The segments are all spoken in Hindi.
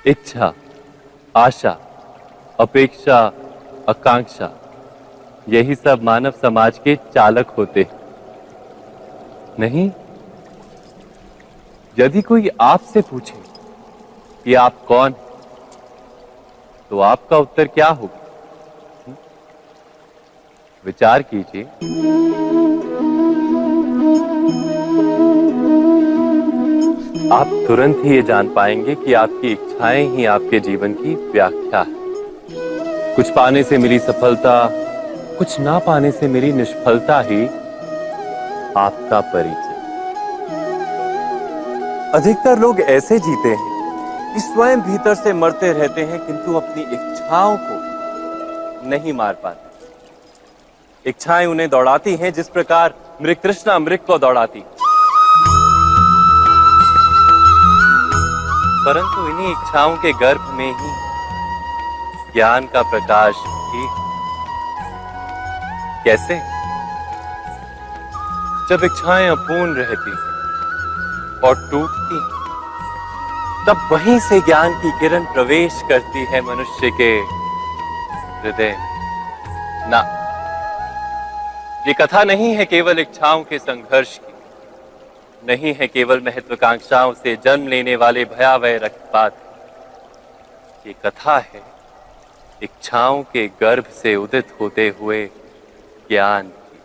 इच्छा, आशा, अपेक्षा, आकांक्षा, यही सब मानव समाज के चालक होते नहीं। यदि कोई आपसे पूछे कि आप कौन, तो आपका उत्तर क्या होगा? विचार कीजिए। आप तुरंत ही ये जान पाएंगे कि आपकी इच्छाएं ही आपके जीवन की व्याख्या है। कुछ पाने से मिली सफलता, कुछ ना पाने से मिली निष्फलता ही आपका परिचय। अधिकतर लोग ऐसे जीते हैं कि स्वयं भीतर से मरते रहते हैं, किंतु अपनी इच्छाओं को नहीं मार पाते। इच्छाएं उन्हें दौड़ाती हैं जिस प्रकार मृग तृष्णा मृग को दौड़ाती। परंतु इन्हीं इच्छाओं के गर्भ में ही ज्ञान का प्रकाश भी। कैसे? जब इच्छाएं अपूर्ण रहती और टूटती, तब वहीं से ज्ञान की किरण प्रवेश करती है मनुष्य के हृदय। ना, ये कथा नहीं है केवल इच्छाओं के संघर्ष की, नहीं है केवल महत्वाकांक्षाओं से जन्म लेने वाले भयावह रक्तपात। ये कथा है इच्छाओं के गर्भ से उदित होते हुए ज्ञान की।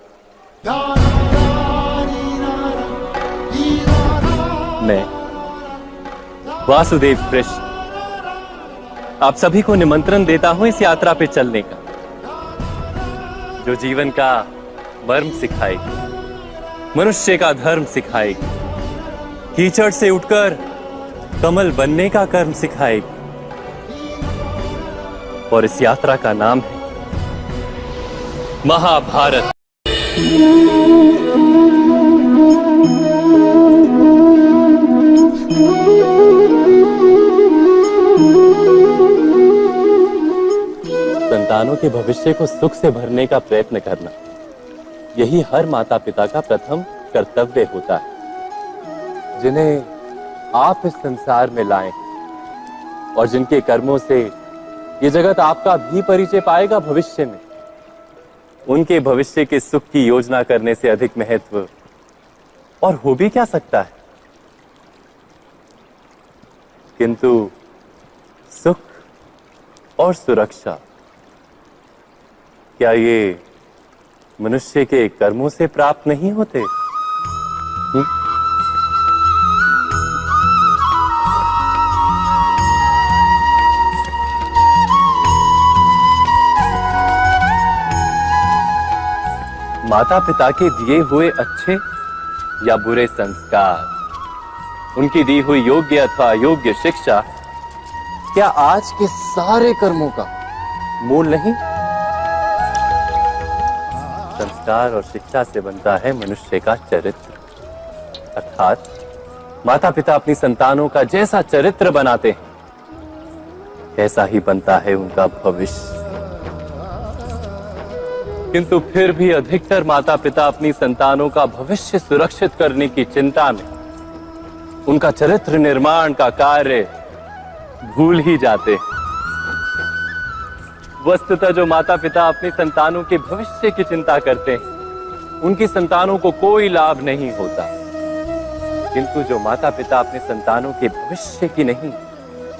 मैं वासुदेव कृष्ण आप सभी को निमंत्रण देता हूं इस यात्रा पे चलने का, जो जीवन का मर्म सिखाएगी, मनुष्य का धर्म सिखाएगी, कीचड़ से उठकर कमल बनने का कर्म सिखाएगी। और इस यात्रा का नाम है महाभारत। संतानों के भविष्य को सुख से भरने का प्रयत्न करना, यही हर माता पिता का प्रथम कर्तव्य होता है, जिन्हें आप इस संसार में लाए और जिनके कर्मों से ये जगत आपका भी परिचय पाएगा भविष्य में। उनके भविष्य के सुख की योजना करने से अधिक महत्व और हो भी क्या सकता है। किंतु सुख और सुरक्षा, क्या ये मनुष्य के कर्मों से प्राप्त नहीं होते? माता पिता के दिए हुए अच्छे या बुरे संस्कार, उनकी दी हुई योग्य अथवा अयोग्य शिक्षा, क्या आज के सारे कर्मों का मूल नहीं? संस्कार और शिक्षा से बनता है मनुष्य का चरित्र। अर्थात माता पिता अपनी संतानों का जैसा चरित्र बनाते हैं, ऐसा ही बनता है उनका भविष्य। किंतु फिर भी अधिकतर माता पिता अपनी संतानों का भविष्य सुरक्षित करने की चिंता में उनका चरित्र निर्माण का कार्य भूल ही जाते हैं। वस्तुतः जो माता पिता अपनी संतानों के भविष्य की चिंता करते हैं, उनकी संतानों को कोई लाभ नहीं होता। किंतु जो माता पिता अपने संतानों के भविष्य की नहीं,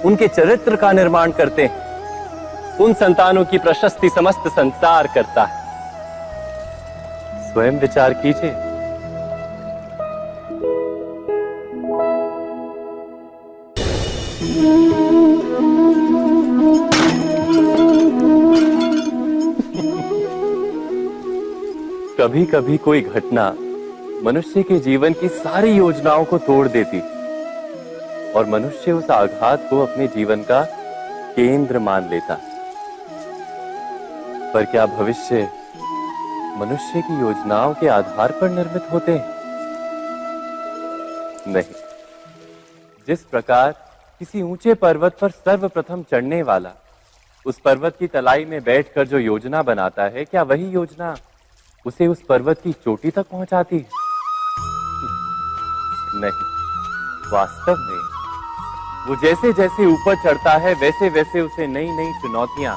उनके चरित्र का निर्माण करते हैं, उन संतानों की प्रशस्ति समस्त संसार करता है। स्वयं विचार कीजिए। कभी कभी कोई घटना मनुष्य के जीवन की सारी योजनाओं को तोड़ देती और मनुष्य उस आघात को अपने जीवन का केंद्र मान लेता। पर क्या भविष्य मनुष्य की योजनाओं के आधार पर निर्मित होते हैं? नहीं। जिस प्रकार किसी ऊंचे पर्वत पर सर्वप्रथम चढ़ने वाला उस पर्वत की तलाई में बैठकर जो योजना बनाता है, क्या वही योजना उसे उस पर्वत की चोटी तक पहुंचाती है? नहीं। वास्तव में वो जैसे जैसे ऊपर चढ़ता है वैसे वैसे उसे नई नई चुनौतियां,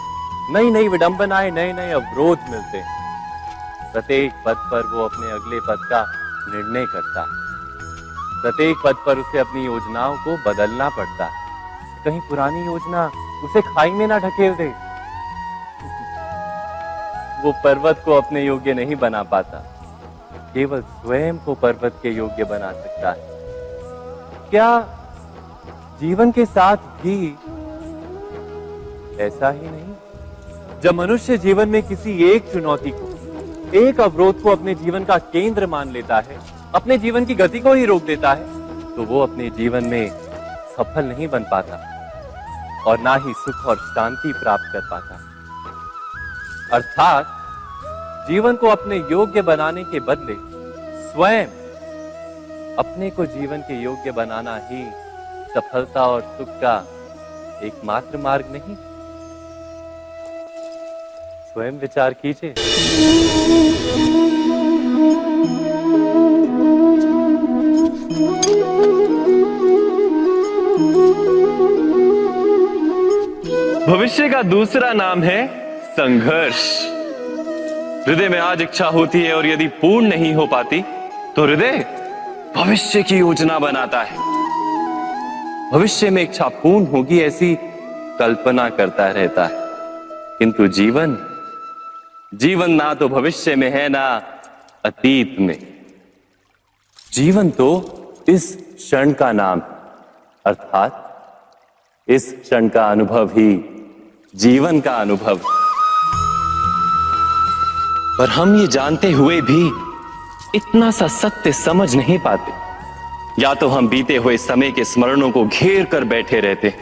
नई नई विडंबनाएं, नए नए अवरोध मिलते हैं। प्रत्येक पद पर वो अपने अगले पद का निर्णय करता है। प्रत्येक पद पर उसे अपनी योजनाओं को बदलना पड़ता है। कहीं पुरानी योजना उसे खाई में ना ढकेल दे। वो पर्वत को अपने योग्य नहीं बना पाता, केवल स्वयं को पर्वत के योग्य बना सकता है। क्या जीवन के साथ भी ऐसा ही नहीं? जब मनुष्य जीवन में किसी एक चुनौती को, एक अवरोध को अपने जीवन का केंद्र मान लेता है, अपने जीवन की गति को ही रोक देता है, तो वो अपने जीवन में सफल नहीं बन पाता और ना ही सुख और शांति प्राप्त कर पाता। अर्थात जीवन को अपने योग्य बनाने के बदले स्वयं अपने को जीवन के योग्य बनाना ही सफलता और सुख का एकमात्र मार्ग नहीं। स्वयं विचार कीजिए। भविष्य का दूसरा नाम है संघर्ष। हृदय में आज इच्छा होती है और यदि पूर्ण नहीं हो पाती तो हृदय भविष्य की योजना बनाता है। भविष्य में इच्छा पूर्ण होगी ऐसी कल्पना करता रहता है, किंतु जीवन ना तो भविष्य में है ना अतीत में। जीवन तो इस क्षण का नाम, अर्थात इस क्षण का अनुभव ही जीवन का अनुभव। पर हम ये जानते हुए भी इतना सा सत्य समझ नहीं पाते। या तो हम बीते हुए समय के स्मरणों को घेर कर बैठे रहते हैं,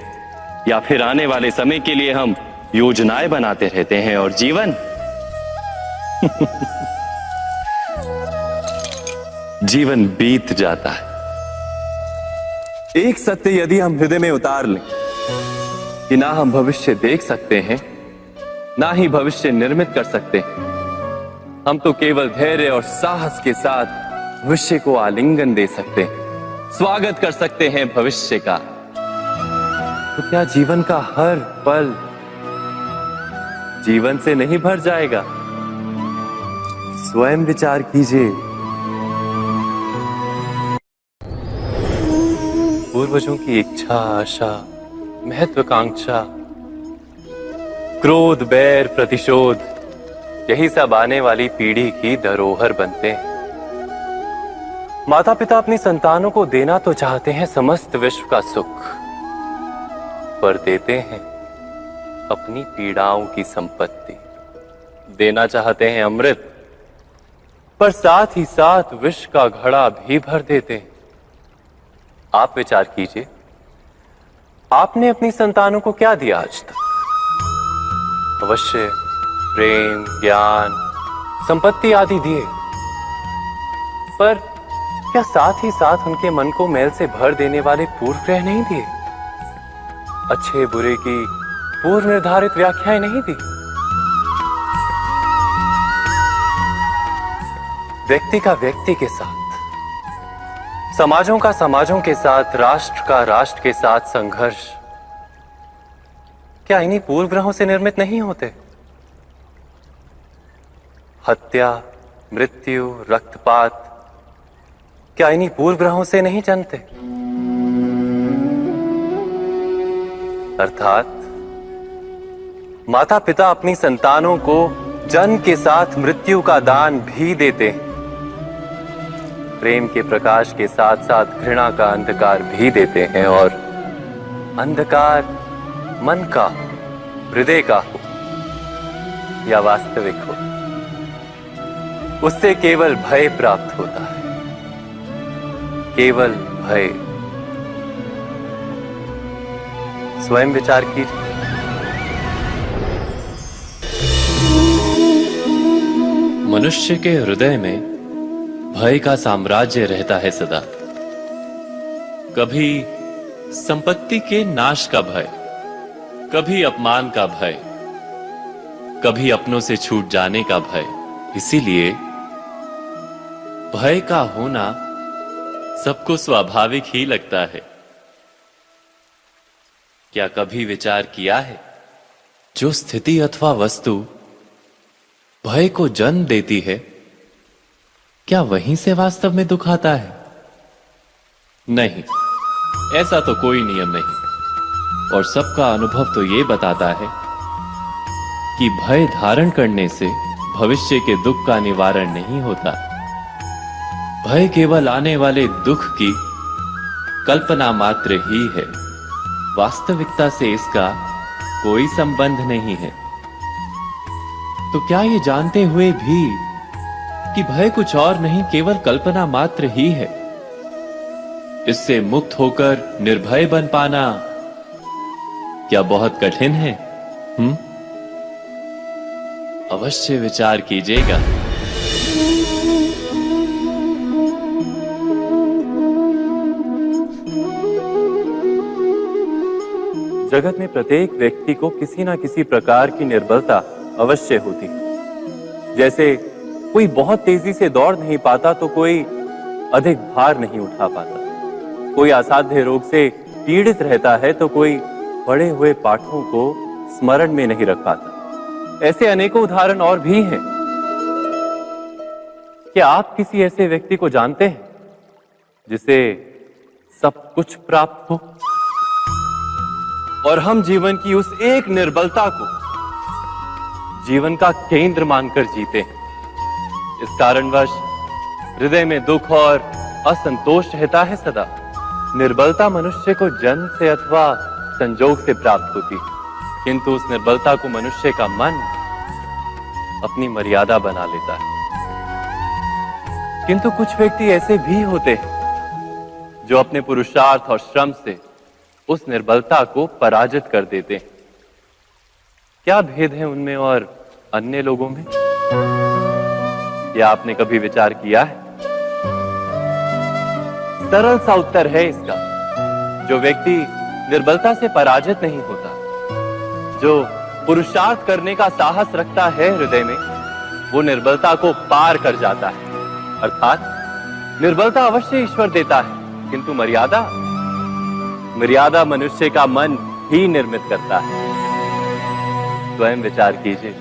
या फिर आने वाले समय के लिए हम योजनाएं बनाते रहते हैं और जीवन जीवन बीत जाता है। एक सत्य यदि हम हृदय में उतार लें कि ना हम भविष्य देख सकते हैं, ना ही भविष्य निर्मित कर सकते हैं, हम तो केवल धैर्य और साहस के साथ भविष्य को आलिंगन दे सकते हैं, स्वागत कर सकते हैं भविष्य का। तो क्या जीवन का हर पल जीवन से नहीं भर जाएगा? स्वयं विचार कीजिए। पूर्वजों की इच्छा, आशा, महत्वाकांक्षा, क्रोध, बैर, प्रतिशोध, यही सब आने वाली पीढ़ी की धरोहर बनते हैं। माता पिता अपनी संतानों को देना तो चाहते हैं समस्त विश्व का सुख, पर देते हैं अपनी पीड़ाओं की संपत्ति। देना चाहते हैं अमृत, पर साथ ही साथ विष का घड़ा भी भर देते हैं। आप विचार कीजिए, आपने अपनी संतानों को क्या दिया आज तक? अवश्य प्रेम, ज्ञान, संपत्ति आदि दिए, पर क्या साथ ही साथ उनके मन को मैल से भर देने वाले पूर्व ग्रह नहीं दिए? अच्छे बुरे की पूर्व निर्धारित व्याख्याएं नहीं दी? व्यक्ति का व्यक्ति के साथ, समाजों का समाजों के साथ, राष्ट्र का राष्ट्र के साथ संघर्ष क्या इन्हीं पूर्व ग्रहों से निर्मित नहीं होते? हत्या, मृत्यु, रक्तपात क्या इन्हीं पूर्व ग्रहों से नहीं जन्मते? अर्थात माता पिता अपनी संतानों को जन्म के साथ मृत्यु का दान भी देते हैं। प्रेम के प्रकाश के साथ साथ घृणा का अंधकार भी देते हैं, और अंधकार मन का, हृदय का हो या वास्तविक हो, उससे केवल भय प्राप्त होता है, केवल भय। स्वयं विचार कीजिए। मनुष्य के हृदय में भय का साम्राज्य रहता है सदा। कभी संपत्ति के नाश का भय, कभी अपमान का भय, कभी अपनों से छूट जाने का भय। इसीलिए भय का होना सबको स्वाभाविक ही लगता है। क्या कभी विचार किया है, जो स्थिति अथवा वस्तु भय को जन्म देती है, क्या वहीं से वास्तव में दुख आता है? नहीं, ऐसा तो कोई नियम नहीं। और सबका अनुभव तो ये बताता है कि भय धारण करने से भविष्य के दुख का निवारण नहीं होता। भय केवल आने वाले दुख की कल्पना मात्र ही है, वास्तविकता से इसका कोई संबंध नहीं है। तो क्या ये जानते हुए भी कि भय कुछ और नहीं, केवल कल्पना मात्र ही है, इससे मुक्त होकर निर्भय बन पाना क्या बहुत कठिन है? अवश्य विचार कीजिएगा। जगत में प्रत्येक व्यक्ति को किसी ना किसी प्रकार की निर्बलता अवश्य होती है। जैसे कोई बहुत तेजी से दौड़ नहीं पाता तो कोई अधिक भार नहीं उठा पाता, कोई असाध्य रोग से पीड़ित रहता है तो कोई पढ़े हुए पाठों को स्मरण में नहीं रख पाता। ऐसे अनेकों उदाहरण और भी हैं। क्या आप किसी ऐसे व्यक्ति को जानते हैं जिसे सब कुछ प्राप्त हो और हम जीवन की उस एक निर्बलता को जीवन का केंद्र मानकर जीते हैं? इस कारणवश हृदय में दुख और असंतोष रहता है सदा। निर्बलता मनुष्य को जन्म से अथवा संजोग से प्राप्त होती है, किंतु उस निर्बलता को मनुष्य का मन अपनी मर्यादा बना लेता है। किंतु कुछ व्यक्ति ऐसे भी होते हैं जो अपने पुरुषार्थ और श्रम से उस निर्बलता को पराजित कर देते हैं। क्या भेद है उनमें और अन्य लोगों में? क्या आपने कभी विचार किया है? सरल सा उत्तर है इसका। जो व्यक्ति निर्बलता से पराजित नहीं होता, जो पुरुषार्थ करने का साहस रखता है हृदय में, वो निर्बलता को पार कर जाता है। अर्थात निर्बलता अवश्य ईश्वर देता है, किंतु मर्यादा मनुष्य का मन ही निर्मित करता है। स्वयं विचार कीजिए।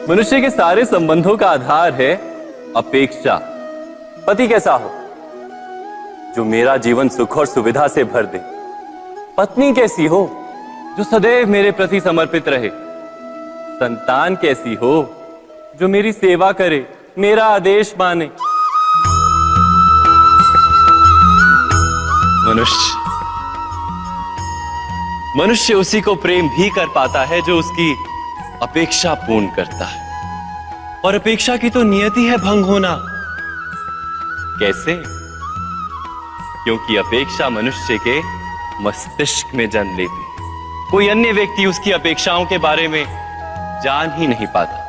मनुष्य के सारे संबंधों का आधार है अपेक्षा। पति कैसा हो जो मेरा जीवन सुख और सुविधा से भर दे? पत्नी कैसी हो जो सदैव मेरे प्रति समर्पित रहे? संतान कैसी हो जो मेरी सेवा करे, मेरा आदेश माने? मनुष्य उसी को प्रेम भी कर पाता है जो उसकी अपेक्षा पूर्ण करता है। और अपेक्षा की तो नियति है भंग होना। कैसे? क्योंकि अपेक्षा मनुष्य के मस्तिष्क में जन्म लेती है। कोई अन्य व्यक्ति उसकी अपेक्षाओं के बारे में जान ही नहीं पाता।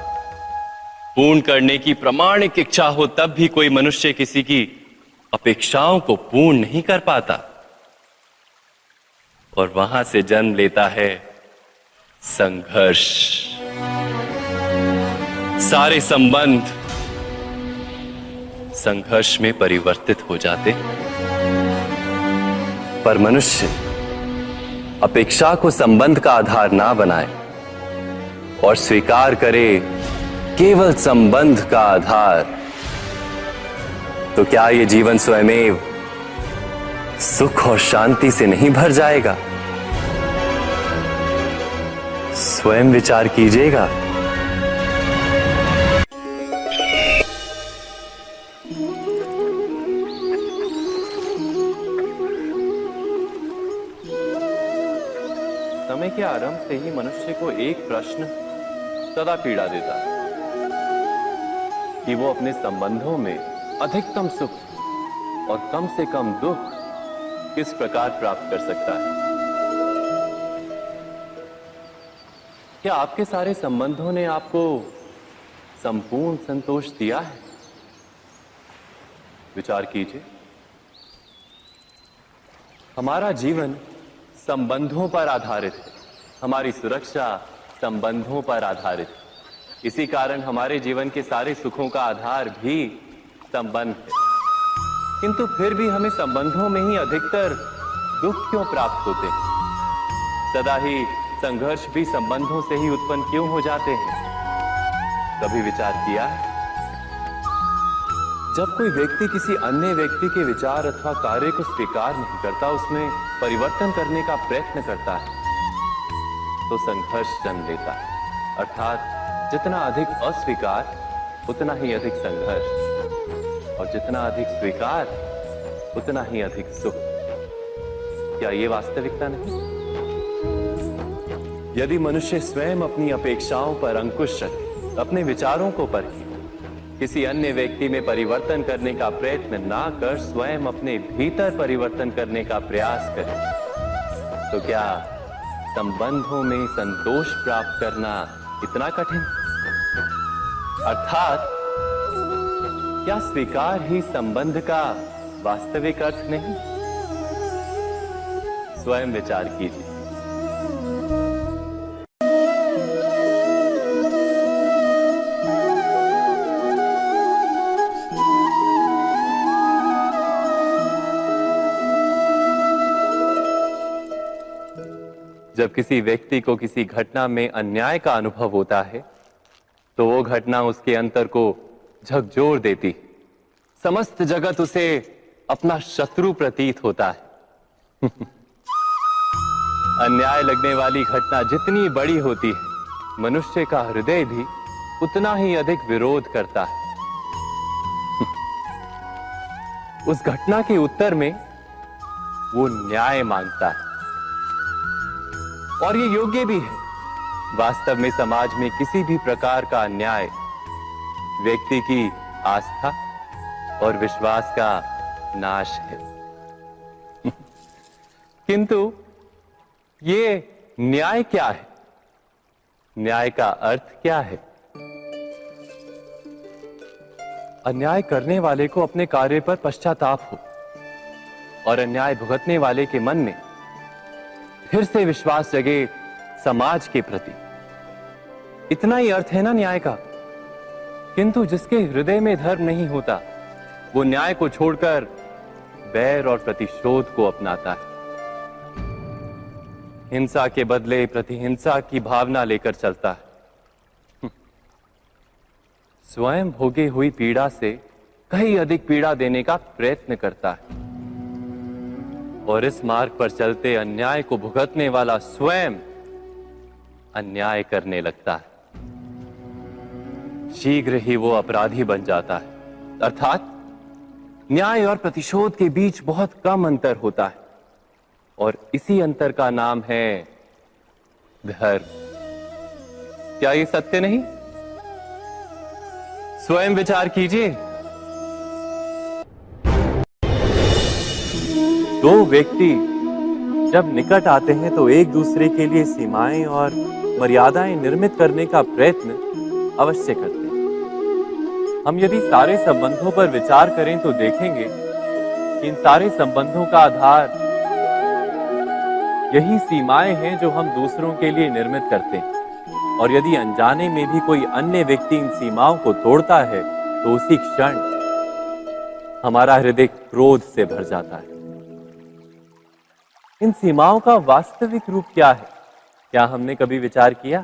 पूर्ण करने की प्रामाणिक इच्छा हो तब भी कोई मनुष्य किसी की अपेक्षाओं को पूर्ण नहीं कर पाता। और वहां से जन्म लेता है संघर्ष। सारे संबंध संघर्ष में परिवर्तित हो जाते। पर मनुष्य अपेक्षा को संबंध का आधार ना बनाए और स्वीकार करे केवल संबंध का आधार, तो क्या ये जीवन स्वयमेव सुख और शांति से नहीं भर जाएगा? स्वयं विचार कीजिएगा। समय के आरंभ से ही मनुष्य को एक प्रश्न सदा पीड़ा देता है कि वो अपने संबंधों में अधिकतम सुख और कम से कम दुख किस प्रकार प्राप्त कर सकता है। क्या आपके सारे संबंधों ने आपको संपूर्ण संतोष दिया है? विचार कीजिए। हमारा जीवन संबंधों पर आधारित है। हमारी सुरक्षा संबंधों पर आधारित है। इसी कारण हमारे जीवन के सारे सुखों का आधार भी संबंध है। किंतु फिर भी हमें संबंधों में ही अधिकतर दुख क्यों प्राप्त होते हैं? सदा ही संघर्ष भी संबंधों से ही उत्पन्न क्यों हो जाते हैं? कभी विचार किया है? जब कोई व्यक्ति किसी अन्य व्यक्ति के विचार अथवा कार्य को स्वीकार नहीं करता, उसमें परिवर्तन करने का प्रयत्न करता है, तो संघर्ष जन्म लेता है। अर्थात जितना अधिक अस्वीकार उतना ही अधिक संघर्ष, और जितना अधिक स्वीकार उतना ही अधिक सुख। क्या ये वास्तविकता नहीं? यदि मनुष्य स्वयं अपनी अपेक्षाओं पर अंकुश रखे, अपने विचारों को परखे, किसी अन्य व्यक्ति में परिवर्तन करने का प्रयत्न ना कर स्वयं अपने भीतर परिवर्तन करने का प्रयास करे, तो क्या संबंधों में संतोष प्राप्त करना इतना कठिन? अर्थात क्या स्वीकार ही संबंध का वास्तविक अर्थ नहीं? स्वयं विचार कीजिए। जब किसी व्यक्ति को किसी घटना में अन्याय का अनुभव होता है, तो वो घटना उसके अंतर को झकझोर देती। समस्त जगत उसे अपना शत्रु प्रतीत होता है। अन्याय लगने वाली घटना जितनी बड़ी होती है, मनुष्य का हृदय भी उतना ही अधिक विरोध करता है। उस घटना के उत्तर में वो न्याय मांगता है, और ये योग्य भी है। वास्तव में समाज में किसी भी प्रकार का अन्याय व्यक्ति की आस्था और विश्वास का नाश है। किंतु ये न्याय क्या है? न्याय का अर्थ क्या है? अन्याय करने वाले को अपने कार्य पर पश्चाताप हो, और अन्याय भुगतने वाले के मन में फिर से विश्वास जगे समाज के प्रति। इतना ही अर्थ है ना न्याय का। किंतु जिसके हृदय में धर्म नहीं होता, वो न्याय को छोड़कर बैर और प्रतिशोध को अपनाता है। हिंसा के बदले प्रतिहिंसा की भावना लेकर चलता है। स्वयं भोगी हुई पीड़ा से कहीं अधिक पीड़ा देने का प्रयत्न करता है, और इस मार्ग पर चलते अन्याय को भुगतने वाला स्वयं अन्याय करने लगता है। शीघ्र ही वो अपराधी बन जाता है। अर्थात न्याय और प्रतिशोध के बीच बहुत कम अंतर होता है, और इसी अंतर का नाम है धर्म। क्या ये सत्य नहीं? स्वयं विचार कीजिए। दो व्यक्ति जब निकट आते हैं तो एक दूसरे के लिए सीमाएं और मर्यादाएं निर्मित करने का प्रयत्न अवश्य करते हैं। हम यदि सारे संबंधों पर विचार करें तो देखेंगे कि इन सारे संबंधों का आधार यही सीमाएं हैं जो हम दूसरों के लिए निर्मित करते हैं। और यदि अनजाने में भी कोई अन्य व्यक्ति इन सीमाओं को तोड़ता है, तो उसी क्षण हमारा हृदय क्रोध से भर जाता है। इन सीमाओं का वास्तविक रूप क्या है? क्या हमने कभी विचार किया?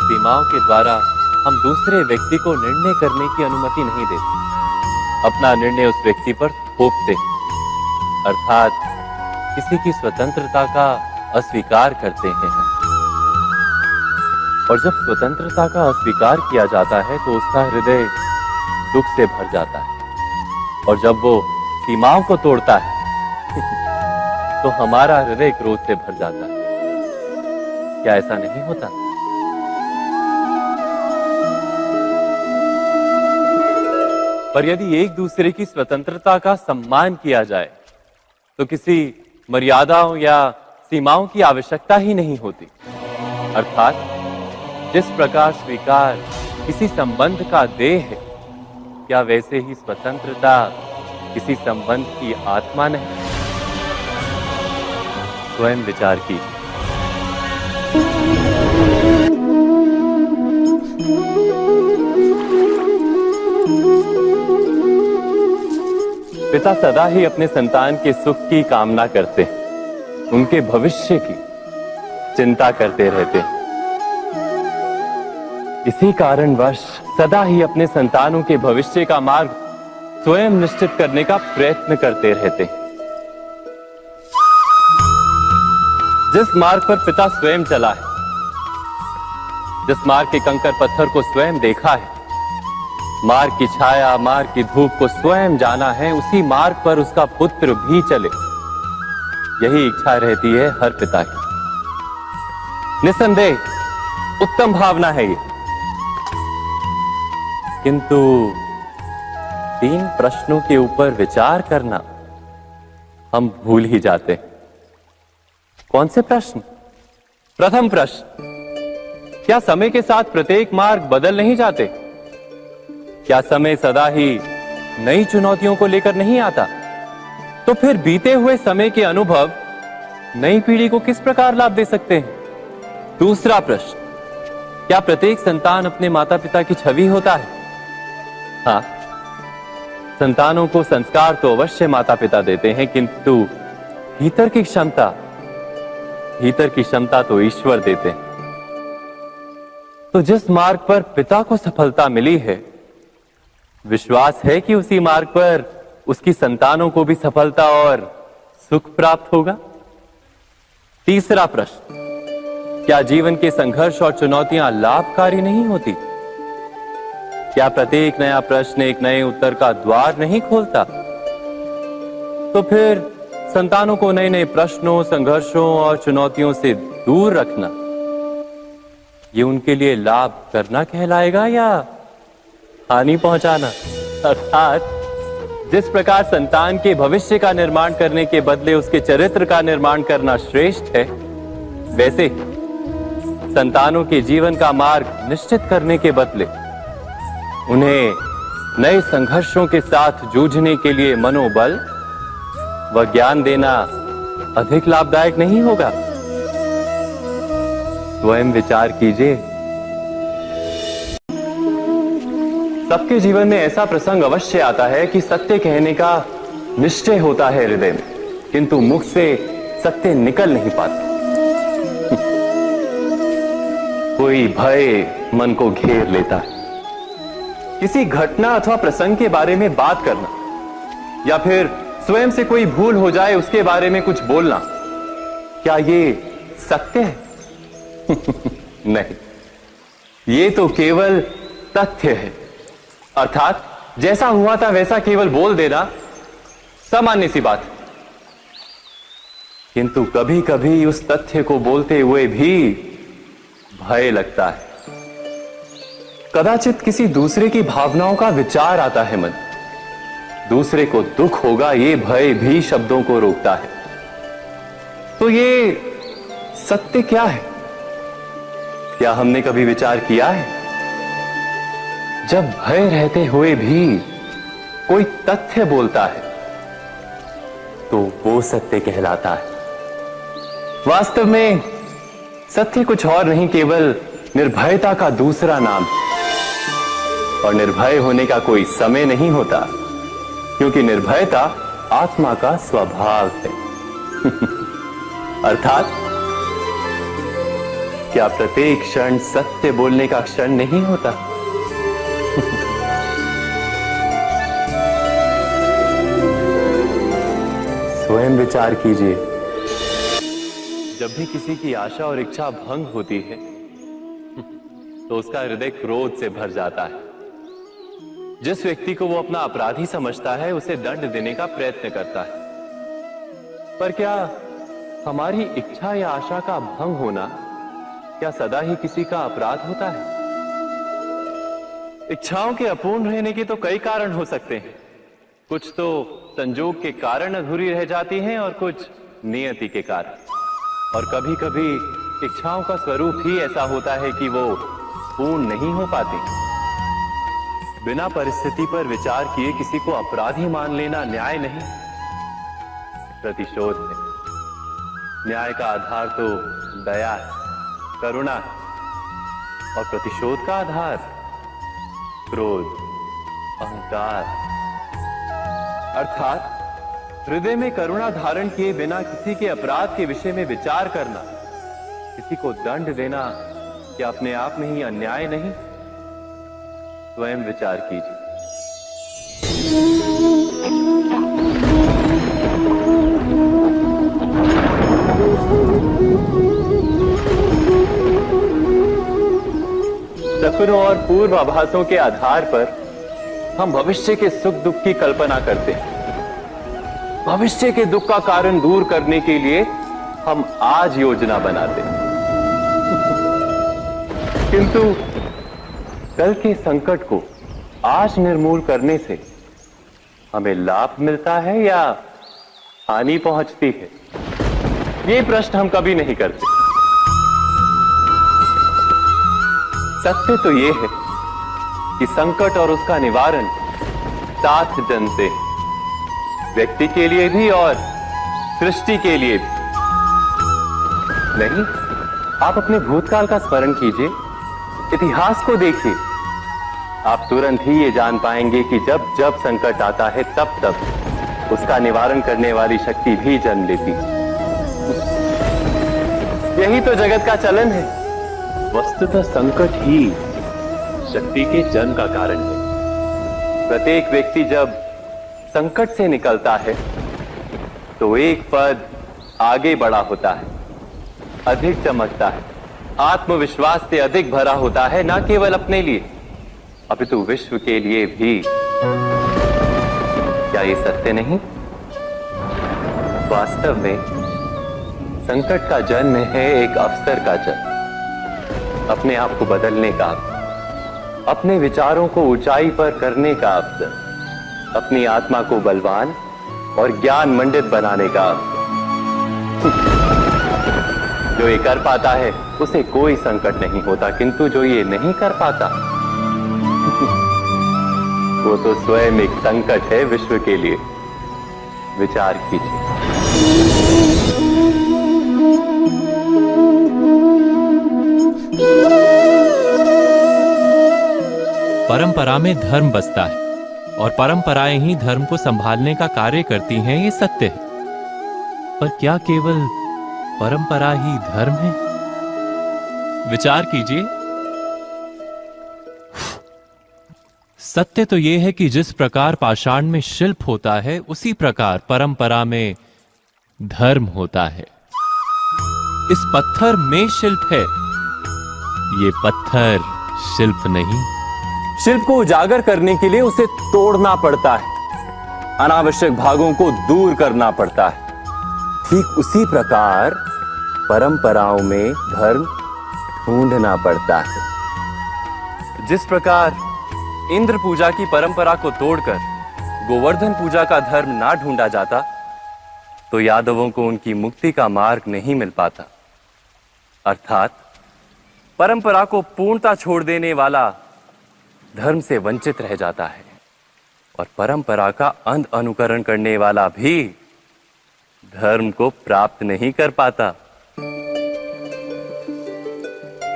सीमाओं के द्वारा हम दूसरे व्यक्ति को निर्णय करने की अनुमति नहीं देते, अपना निर्णय उस व्यक्ति पर थोपते, अर्थात किसी की स्वतंत्रता का अस्वीकार करते हैं हम। और जब स्वतंत्रता का अस्वीकार किया जाता है तो उसका हृदय दुख से भर जाता है, और जब वो सीमाओं को तोड़ता है तो हमारा हृदय क्रोध से भर जाता है। क्या ऐसा नहीं होता? पर यदि एक दूसरे की स्वतंत्रता का सम्मान किया जाए तो किसी मर्यादाओं या सीमाओं की आवश्यकता ही नहीं होती। अर्थात जिस प्रकार स्वीकार किसी संबंध का देह है, क्या वैसे ही स्वतंत्रता किसी संबंध की आत्मा नहीं? स्वयं विचार कीजिए। पिता सदा ही अपने संतान के सुख की कामना करते, उनके भविष्य की चिंता करते रहते। इसी कारणवश सदा ही अपने संतानों के भविष्य का मार्ग स्वयं निश्चित करने का प्रयत्न करते रहते। जिस मार्ग पर पिता स्वयं चला है, जिस मार्ग के कंकर पत्थर को स्वयं देखा है, मार्ग की छाया, मार्ग की धूप को स्वयं जाना है, उसी मार्ग पर उसका पुत्र भी चले, यही इच्छा रहती है हर पिता की। निस्संदेह उत्तम भावना है ये, किंतु 3 प्रश्नों के ऊपर विचार करना हम भूल ही जाते। कौन से प्रश्न? प्रथम प्रश्न, क्या समय के साथ प्रत्येक मार्ग बदल नहीं जाते? क्या समय सदा ही नई चुनौतियों को लेकर नहीं आता? तो फिर बीते हुए समय के अनुभव नई पीढ़ी को किस प्रकार लाभ दे सकते हैं? दूसरा प्रश्न, क्या प्रत्येक संतान अपने माता पिता की छवि होता है? हाँ, संतानों को संस्कार तो अवश्य माता पिता देते हैं, किंतु भीतर की क्षमता तो ईश्वर देते हैं। तो जिस मार्ग पर पिता को सफलता मिली है, विश्वास है कि उसी मार्ग पर उसकी संतानों को भी सफलता और सुख प्राप्त होगा। तीसरा प्रश्न, क्या जीवन के संघर्ष और चुनौतियां लाभकारी नहीं होती? क्या प्रत्येक नया प्रश्न एक नए उत्तर का द्वार नहीं खोलता? तो फिर संतानों को नए नए प्रश्नों, संघर्षों और चुनौतियों से दूर रखना, ये उनके लिए लाभ करना कहलाएगा या हानि पहुंचाना? अर्थात जिस प्रकार संतान के भविष्य का निर्माण करने के बदले उसके चरित्र का निर्माण करना श्रेष्ठ है, वैसे संतानों के जीवन का मार्ग निश्चित करने के बदले उन्हें नए संघर्षों के साथ जूझने के लिए मनोबल व ज्ञान देना अधिक लाभदायक नहीं होगा? स्वयं विचार कीजिए। सबके जीवन में ऐसा प्रसंग अवश्य आता है कि सत्य कहने का निश्चय होता है हृदय में, किंतु मुख से सत्य निकल नहीं पाता। कोई भय मन को घेर लेता है। किसी घटना अथवा प्रसंग के बारे में बात करना या फिर स्वयं से कोई भूल हो जाए उसके बारे में कुछ बोलना, क्या ये सत्य है? नहीं, ये तो केवल तथ्य है। अर्थात जैसा हुआ था वैसा केवल बोल देना सामान्य सी बात। किंतु कभी कभी उस तथ्य को बोलते हुए भी भय लगता है। कदाचित किसी दूसरे की भावनाओं का विचार आता है मन, दूसरे को दुख होगा, ये भय भी शब्दों को रोकता है। तो ये सत्य क्या है? क्या हमने कभी विचार किया है? जब भय रहते हुए भी कोई तथ्य बोलता है तो वो सत्य कहलाता है। वास्तव में सत्य कुछ और नहीं, केवल निर्भयता का दूसरा नाम है। और निर्भय होने का कोई समय नहीं होता, क्योंकि निर्भयता आत्मा का स्वभाव है। अर्थात क्या प्रत्येक क्षण सत्य बोलने का क्षण नहीं होता? स्वयं विचार कीजिए। जब भी किसी की आशा और इच्छा भंग होती है तो उसका हृदय क्रोध से भर जाता है। जिस व्यक्ति को वो अपना अपराधी समझता है उसे दंड देने का प्रयत्न करता है। पर क्या हमारी इच्छा या आशा का भंग होना क्या सदा ही किसी का अपराध होता है? इच्छाओं के अपूर्ण रहने के तो कई कारण हो सकते हैं। कुछ तो संजोग के कारण अधूरी रह जाती हैं और कुछ नियति के कारण। और कभी कभी इच्छाओं का स्वरूप ही ऐसा होता है कि वो पूर्ण नहीं हो पाती। बिना परिस्थिति पर विचार किए किसी को अपराधी मान लेना न्याय नहीं, प्रतिशोध है। न्याय का आधार तो दया है, करुणा है, और प्रतिशोध का आधार क्रोध, अहंकार। अर्थात हृदय में करुणा धारण किए बिना किसी के अपराध के विषय में विचार करना, किसी को दंड देना क्या अपने आप में ही अन्याय नहीं? स्वयं विचार कीजिए। सपनों और पूर्वाभासों के आधार पर हम भविष्य के सुख दुख की कल्पना करते हैं। भविष्य के दुख का कारण दूर करने के लिए हम आज योजना बनाते हैं। किंतु कल के संकट को आज निर्मूल करने से हमें लाभ मिलता है या हानि पहुंचती है? ये प्रश्न हम कभी नहीं करते। सत्य तो यह है कि संकट और उसका निवारण साथ जनते हैं, व्यक्ति के लिए भी और सृष्टि के लिए भी। नहीं, आप अपने भूतकाल का स्मरण कीजिए, इतिहास को देखिए। आप तुरंत ही ये जान पाएंगे कि जब जब संकट आता है तब तब उसका निवारण करने वाली शक्ति भी जन्म लेती है। यही तो जगत का चलन है। वस्तुतः संकट ही शक्ति के जन्म का कारण है। प्रत्येक व्यक्ति जब संकट से निकलता है तो एक पद आगे बढ़ा होता है, अधिक चमकता है, आत्मविश्वास से अधिक भरा होता है, न केवल अपने लिए अपितु विश्व के लिए भी। क्या ये सत्य नहीं? वास्तव में संकट का जन्म है एक अवसर का जन्म, अपने आप को बदलने का, अपने विचारों को ऊंचाई पर करने का अवसर, अपनी आत्मा को बलवान और ज्ञान मंडित बनाने का अवसर। जो ये कर पाता है उसे कोई संकट नहीं होता, किंतु जो ये नहीं कर पाता वो तो स्वयं एक संकट है विश्व के लिए। विचार कीजिए। परंपरा में धर्म बसता है और परंपराएं ही धर्म को संभालने का कार्य करती हैं, ये सत्य है। पर क्या केवल परंपरा ही धर्म है? विचार कीजिए। सत्य तो यह है कि जिस प्रकार पाषाण में शिल्प होता है उसी प्रकार परंपरा में धर्म होता है। इस पत्थर में शिल्प है, ये पत्थर शिल्प नहीं। शिल्प को उजागर करने के लिए उसे तोड़ना पड़ता है, अनावश्यक भागों को दूर करना पड़ता है। ठीक उसी प्रकार परंपराओं में धर्म ढूंढना पड़ता है। जिस प्रकार इंद्र पूजा की परंपरा को तोड़कर गोवर्धन पूजा का धर्म ना ढूंढा जाता तो यादवों को उनकी मुक्ति का मार्ग नहीं मिल पाता। अर्थात परंपरा को पूर्णता छोड़ देने वाला धर्म से वंचित रह जाता है और परंपरा का अंध अनुकरण करने वाला भी धर्म को प्राप्त नहीं कर पाता।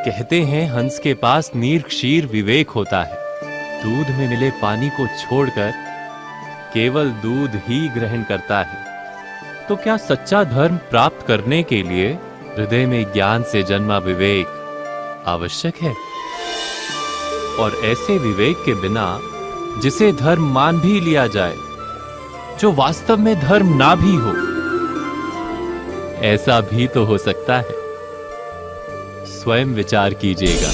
कहते हैं हंस के पास नीर क्षीर विवेक होता है, दूध में मिले पानी को छोड़कर केवल दूध ही ग्रहण करता है। तो क्या सच्चा धर्म प्राप्त करने के लिए हृदय में ज्ञान से जन्मा विवेक आवश्यक है? और ऐसे विवेक के बिना जिसे धर्म मान भी लिया जाए, जो वास्तव में धर्म ना भी हो, ऐसा भी तो हो सकता है। स्वयं विचार कीजिएगा।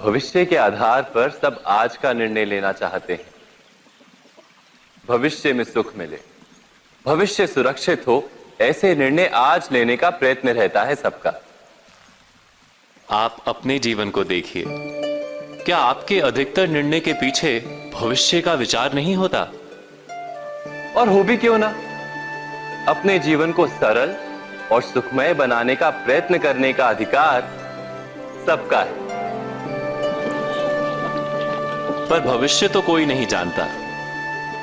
भविष्य के आधार पर सब आज का निर्णय लेना चाहते हैं। भविष्य में सुख मिले, भविष्य सुरक्षित हो, ऐसे निर्णय आज लेने का प्रयत्न रहता है सबका। आप अपने जीवन को देखिए, क्या आपके अधिकतर निर्णय के पीछे भविष्य का विचार नहीं होता? और हो भी क्यों ना, अपने जीवन को सरल और सुखमय बनाने का प्रयत्न करने का अधिकार सबका है। पर भविष्य तो कोई नहीं जानता,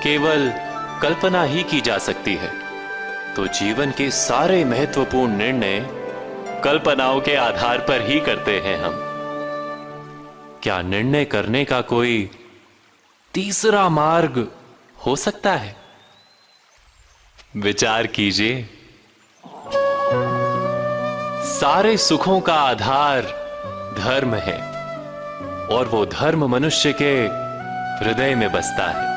केवल कल्पना ही की जा सकती है। तो जीवन के सारे महत्वपूर्ण निर्णय कल्पनाओं के आधार पर ही करते हैं हम। क्या निर्णय करने का कोई तीसरा मार्ग हो सकता है? विचार कीजिए। सारे सुखों का आधार धर्म है और वो धर्म मनुष्य के हृदय में बसता है।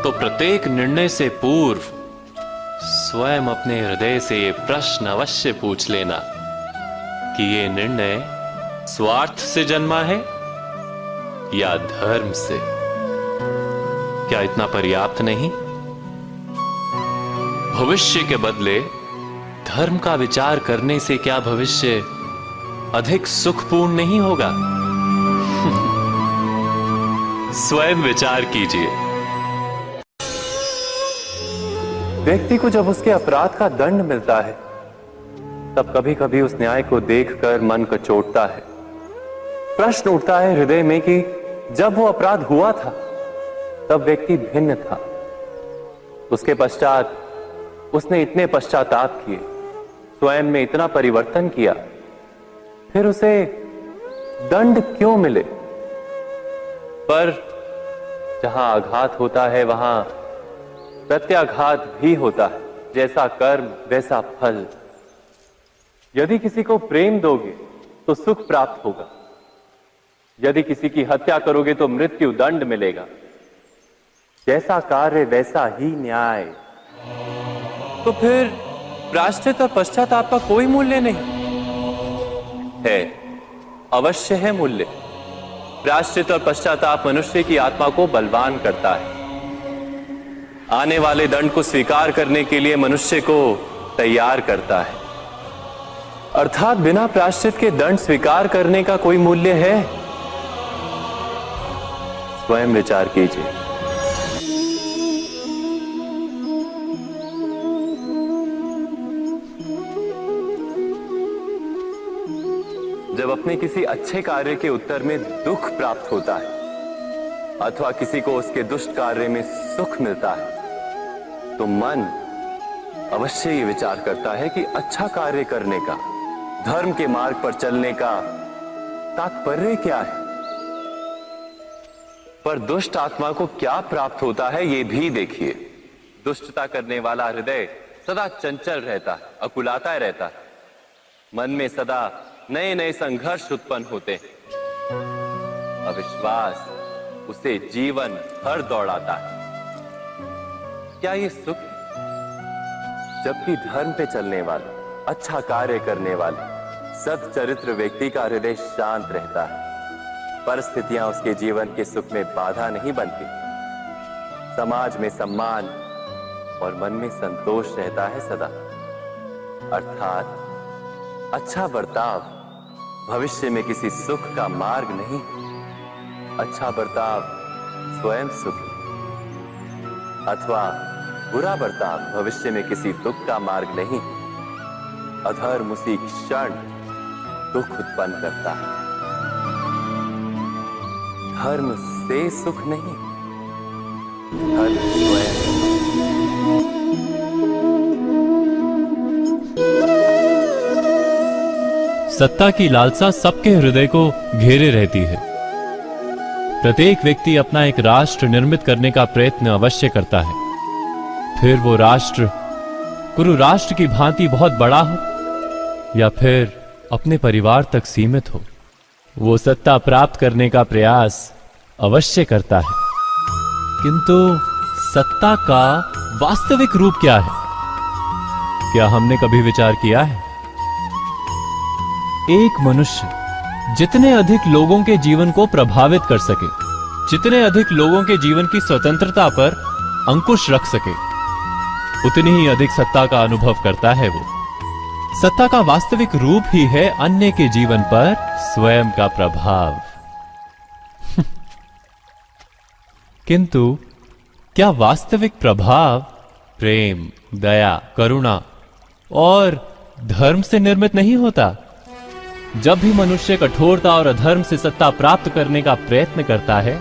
तो प्रत्येक निर्णय से पूर्व स्वयं अपने हृदय से ये प्रश्न अवश्य पूछ लेना कि ये निर्णय स्वार्थ से जन्मा है या धर्म से। क्या इतना पर्याप्त नहीं? भविष्य के बदले धर्म का विचार करने से क्या भविष्य अधिक सुखपूर्ण नहीं होगा? स्वयं विचार कीजिए। व्यक्ति को जब उसके अपराध का दंड मिलता है तब कभी कभी उस न्याय को देखकर मन कचोटता है। प्रश्न उठता है हृदय में कि जब वो अपराध हुआ था तब व्यक्ति भिन्न था। उसके पश्चात उसने इतने पश्चाताप किए, स्वयं में इतना परिवर्तन किया, फिर उसे दंड क्यों मिले? पर जहां आघात होता है वहां प्रत्याघात भी होता है। जैसा कर्म वैसा फल। यदि किसी को प्रेम दोगे तो सुख प्राप्त होगा, यदि किसी की हत्या करोगे तो मृत्यु दंड मिलेगा। जैसा कार्य वैसा ही न्याय। तो फिर प्रायश्चित और पश्चाताप का कोई मूल्य नहीं है? अवश्य है मूल्य। प्रायश्चित और पश्चाताप मनुष्य की आत्मा को बलवान करता है। आने वाले दंड को स्वीकार करने के लिए मनुष्य को तैयार करता है। अर्थात बिना प्रायश्चित के दंड स्वीकार करने का कोई मूल्य है? स्वयं विचार कीजिए। जब अपने किसी अच्छे कार्य के उत्तर में दुख प्राप्त होता है अथवा किसी को उसके दुष्ट कार्य में सुख मिलता है तो मन अवश्य ये विचार करता है कि अच्छा कार्य करने का, धर्म के मार्ग पर चलने का तात्पर्य क्या है। पर दुष्ट आत्मा को क्या प्राप्त होता है ये भी देखिए। दुष्टता करने वाला हृदय सदा चंचल रहता है, अकुलाता रहता है। मन में सदा नए नए संघर्ष उत्पन्न होते हैं। अविश्वास उसे जीवन भर दौड़ाता है। क्या ये सुख है? जबकि धर्म पे चलने वाला, अच्छा कार्य करने वाले, सच्चरित्र व्यक्ति का हृदय शांत रहता है। परिस्थितियां उसके जीवन के सुख में बाधा नहीं बनती। समाज में सम्मान और मन में संतोष रहता है सदा। अर्थात अच्छा बर्ताव भविष्य में किसी सुख का मार्ग नहीं। अच्छा बर्ताव स्वयं सुख अथवा बुरा बर्ताव भविष्य में किसी दुख का मार्ग नहीं। अधर्म उसी क्षण दुख उत्पन्न करता है। धर्म से सुख नहीं, धर्म स्वयं। सत्ता की लालसा सबके हृदय को घेरे रहती है। प्रत्येक व्यक्ति अपना एक राष्ट्र निर्मित करने का प्रयत्न अवश्य करता है। फिर वो राष्ट्र गुरु राष्ट्र की भांति बहुत बड़ा हो या फिर अपने परिवार तक सीमित हो, वो सत्ता प्राप्त करने का प्रयास अवश्य करता है। किंतु सत्ता का वास्तविक रूप क्या है? क्या हमने कभी विचार किया है? एक मनुष्य जितने अधिक लोगों के जीवन को प्रभावित कर सके, जितने अधिक लोगों के जीवन की स्वतंत्रता पर अंकुश रख सके, उतनी ही अधिक सत्ता का अनुभव करता है वो। सत्ता का वास्तविक रूप ही है अन्य के जीवन पर स्वयं का प्रभाव। किंतु क्या वास्तविक प्रभाव प्रेम, दया, करुणा और धर्म से निर्मित नहीं होता। जब भी मनुष्य कठोरता और अधर्म से सत्ता प्राप्त करने का प्रयत्न करता है,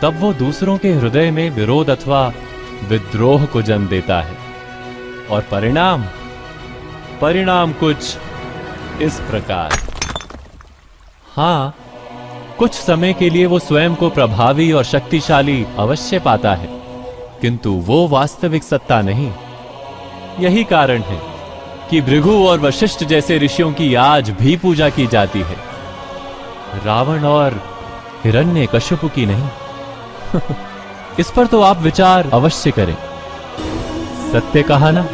तब वो दूसरों के हृदय में विरोध अथवा विद्रोह को जन्म देता है। और परिणाम कुछ इस प्रकार। हाँ, कुछ समय के लिए वो स्वयं को प्रभावी और शक्तिशाली अवश्य पाता है, किंतु वो वास्तविक सत्ता नहीं। यही कारण है कि भृगु और वशिष्ठ जैसे ऋषियों की आज भी पूजा की जाती है, रावण और हिरण्यकश्यप की नहीं। इस पर तो आप विचार अवश्य करें। सत्य कहा ना।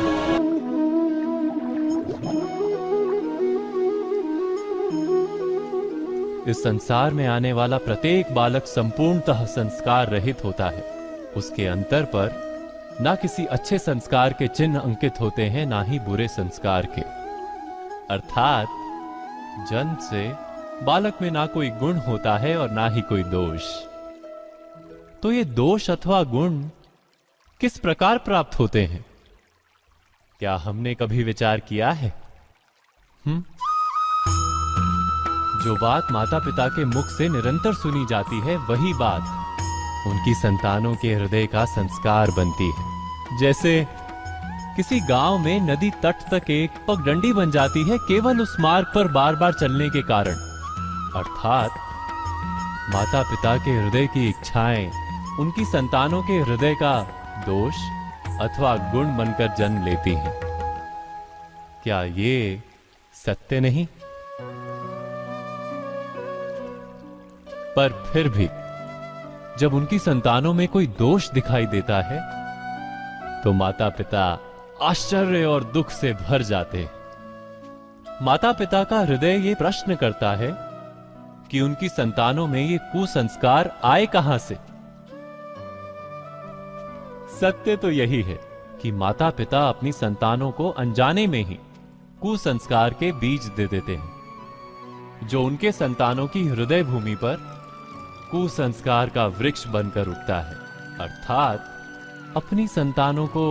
इस संसार में आने वाला प्रत्येक बालक संपूर्णतः संस्कार रहित होता है। उसके अंतर पर ना किसी अच्छे संस्कार के चिन्ह अंकित होते हैं, ना ही बुरे संस्कार के। अर्थात जन्म से बालक में ना कोई गुण होता है और ना ही कोई दोष। तो ये दोष अथवा गुण किस प्रकार प्राप्त होते हैं? क्या हमने कभी विचार किया है? जो बात माता पिता के मुख से निरंतर सुनी जाती है, वही बात उनकी संतानों के हृदय का संस्कार बनती है। जैसे किसी गांव में नदी तट तक एक पगडंडी बन जाती है केवल उस मार्ग पर बार बार चलने के कारण। अर्थात माता पिता के हृदय की इच्छाएं उनकी संतानों के हृदय का दोष अथवा गुण बनकर जन्म लेती हैं। क्या ये सत्य नहीं? पर फिर भी जब उनकी संतानों में कोई दोष दिखाई देता है, तो माता पिता आश्चर्य और दुख से भर जाते हैं। माता पिता का हृदय ये प्रश्न करता है कि उनकी संतानों में ये कुसंस्कार आए कहां से। सत्य तो यही है कि माता पिता अपनी संतानों को अनजाने में ही कुसंस्कार के बीज दे देते हैं, जो उनके संतानों की हृदय भूमि पर कुसंस्कार का वृक्ष बनकर उगता है। अर्थात अपनी संतानों को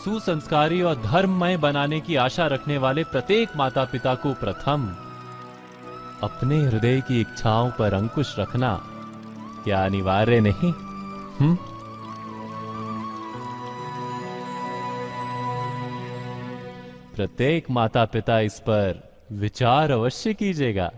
सुसंस्कारी और धर्ममय बनाने की आशा रखने वाले प्रत्येक माता पिता को प्रथम अपने हृदय की इच्छाओं पर अंकुश रखना क्या अनिवार्य नहीं? प्रत्येक माता पिता इस पर विचार अवश्य कीजिएगा।